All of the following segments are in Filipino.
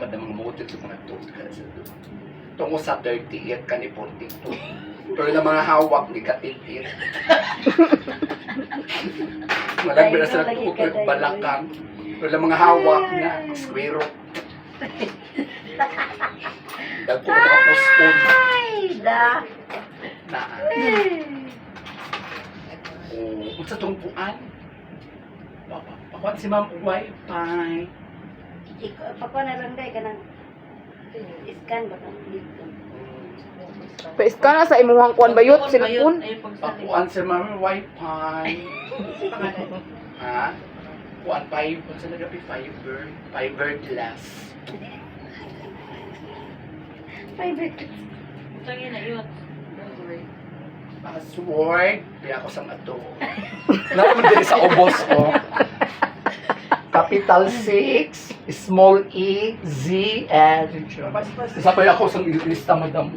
naman ng mga motel sa mga to. Tungo sa 38 ka ni 42. Pero na mga hawak ni katitit. Malagbi na sa tukod balakang. Pero na mga hawak na squiro. Dagko na mga puspon. Ay, da. Na. Kung sa tungkuan. Pakuan si Ma'am Wi-Fi. Pakuha na lang dahil ka ng scan ba kang dito. Pais ka na sa imuhang kuan bayot, silpon. Pakuan si Ma'am Wi-Fi. Ha? Kuan 5, kung saan nagabi fiber glass. Fiber. Password. Kaya ako sa ato. Naman din sa ubos ko. Capital 6, small e, z, and isa pa ako sa lista, madam.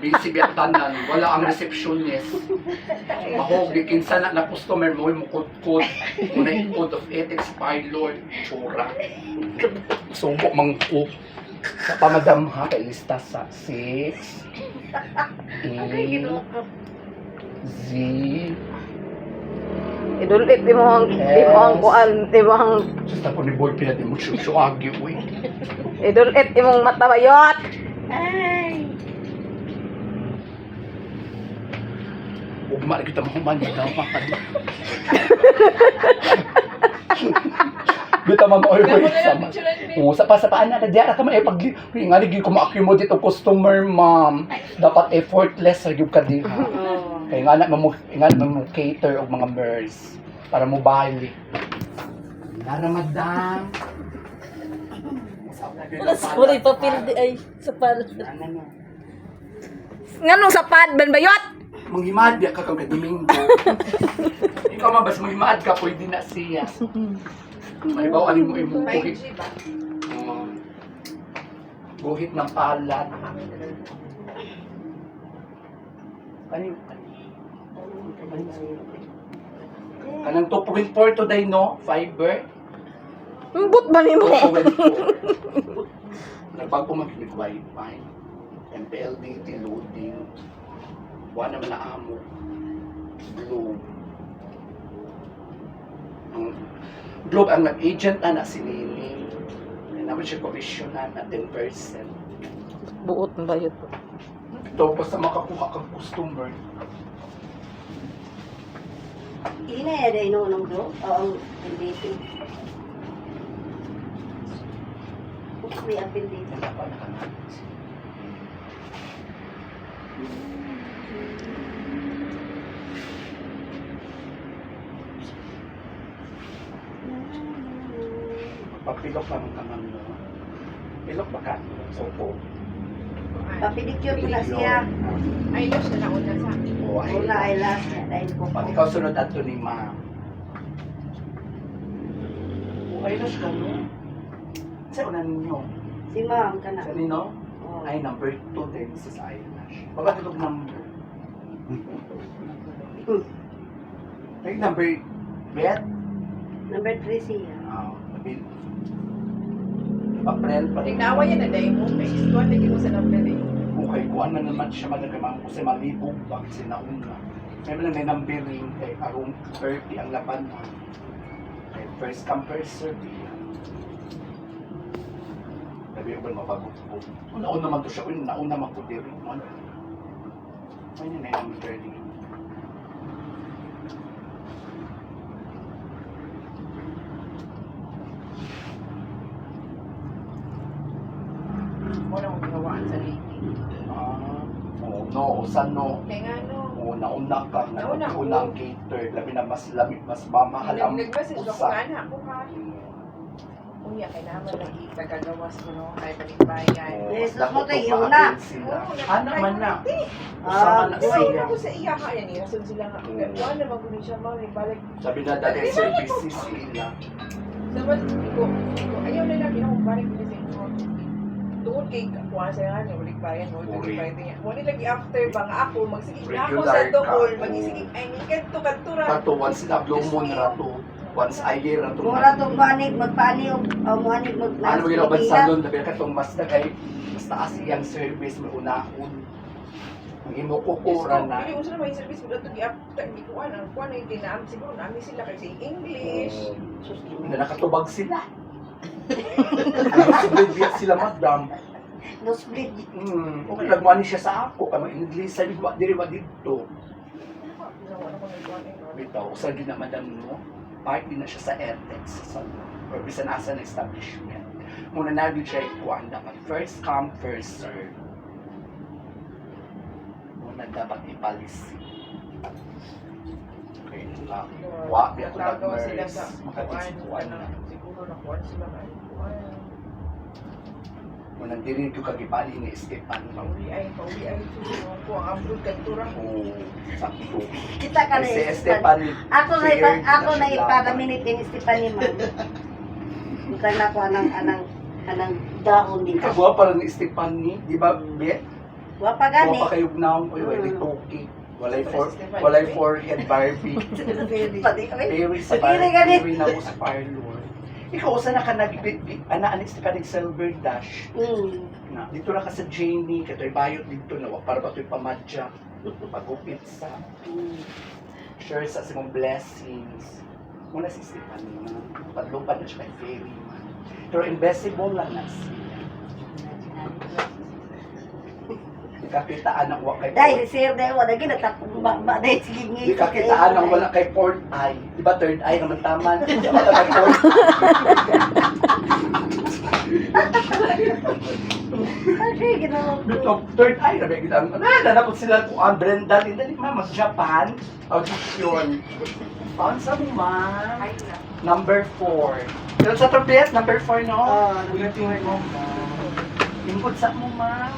Busy tanan, wala ang receptionist. Mahog, kinsa na customer mo, yung mukod-kod. Muna yung code of ethics, pilot, tsura. Sumpo mangkuk. Sa pamadam ha, kay lista sa 6, E, Z, Idulit imong kuan, imong Basta po ni Boy pinati mo syuagi, uy. idulit imong mata bayot. Ay. Ugma na kita mahuman, daw makan. Bita mamaoy ko sama. Sa pasapaan na diara ka man pag nga ligi ko ma-accumulate dito customer, ma'am. Dapat effortless sa gyud ka diha. Kaya nga na mo cater og mga birds para mo balik. Na Ramadan. Sorry, papel di ay sa pala. Nganong sapad ban bayot? Manghimad ka kag Domingo. Ikaw man bas manghimad ka pwede na siya. May bawa mo imong buhit. Buhit ng palat. Kanang 2.4 today, no? Fiber. Mbut ba nimo? 2.4. Nagpagpumakinig Wi-Fi. MPLDT loading. Wala naman na amo. Globe. Globe ang nag-agent na si Lily. Naman siya commissionan na 10%. Buot ng bayot. Ito, basta makakuha kang customer. Hindi na yada inuunong do? O ang dito. May apel dito. Pagpilok naman ka ng pilok ba ka? Sopo. Papidicure ko na siya. Eyelash na nauna sa. O ay. Wala ay last niya. Dahil ko Pag ikaw sunod ato ni ma'am. O ay nas ka no? Sa una ninyo. Si ma'am ka na. Sa nino? Oh. Ay number 2 din sa eyelash. Bakit itong number? Ay number bet? Number 3 siya. Nabil. April pa rin. Tignawa yan na dahil mo. May iskuan lagi mo sa number eh. Okay, kuan man naman siya madagamang kasi malibog bakit sinauna. May mga may numbering kay karong 30 ang laban na. Kay first come first serve. Sabi ko mapagod-bog. Nauna naman to siya, nauna naman ko diri. May na number 30. Wala mong gawaan sa lady. No, usan no. Kaya nga no. Nauna ka, Nauna ko. nauna ang cater, labi na mas lamig, mas mamahal ang Nag-message ako usa. nga na ako ka. Unya, kaya naman lagi tagagawas ko no. Kahit paligbayan. Yes, Dapat ako tayo to na. ma-attend sila. Ano man na. Ah, Usama na buhay siya. Ako sa iya ka yan eh. Nasod sila nga. Wala na magunin siya mga balik. Sabi na dali services sila. Dapat ko ayaw na lang akong balik ko sa inyo. Tungod kay kuha sa nga, ulit bayan mo, ulit bayan niya. Wala lagi after ba nga ako, magsigig na ako sa Regular tukol, ka. magsigig, ay, kanto, kanto ra. Kato, once na blue moon rato. once a year ang Mura itong panig, magpanig, o muhanig, ano mo ginawa sa salon, labi ka itong mas kay mas taas iyang service, may unahon. Ang imo kukura na. Pili mo sila may service mo dato gi-uptime di kuan ang kuan ay dinam siguro nami sila kasi English. Na nakatubag sila. Nakasubid sila, madam. No split. Okay, nagmani siya sa ako. Kama English, sabi ko, diri ba dito? Bitaw, sa din na madam mo, part din na siya sa airtex, sa or bisan asa na establishment. Muna na din siya ikuan, dapat first come, first serve. Muna dapat ipalisi. Okay, wa, di ako Nagagawa sila nag-nurse, sa kuan makatisukuan na. siguro na kuan sila kay kuan. Muna diri ko kagipali ni Esteban. Pauli ay siguro ko ang abroad kantura. Oo, sakto. Kita ka na Si Esteban. Esteban, Ako na shared ako na siya iparaminit ni Stephanie ma'am. Bukan ako anang dahon din ka. Kagwa pa rin ni Esteban ni, di ba, Bet? Wa pa gani. Kung pa kayong naong ko, walay toki. Walay forehead Barbie. Pati kami. Very sa Pati gani. Barbie na ko sa parlor. Ikaw, usa na ka nag-bit-bit, anis ka nag-silver dash. Na, dito na ka sa Jamie, kato'y bayot dito na, para ba ito'y pamadya. Pagupit sa, share sa simong blessings. Muna si Stefan na, padlupad na siya kay Fairy man. Pero invisible lang na siya. Kakitaan ang wala kay Dahil sir dahil wala ginatakong ba dahil sige ngi. Di kakitaan ang wala kay fourth eye. Di ba third eye naman taman? Di ba kay fourth Okay, ginawa ko. Dito, third eye na ba kita? Nanapot sila kung ang Brenda, dali ma'am, mas Japan, audition. Paano sa mo, ma'am? Number 4. Pero sa trumpet, number 4, no? Oh, number 4 mo, ma'am. Ingkod sa mo, ma'am.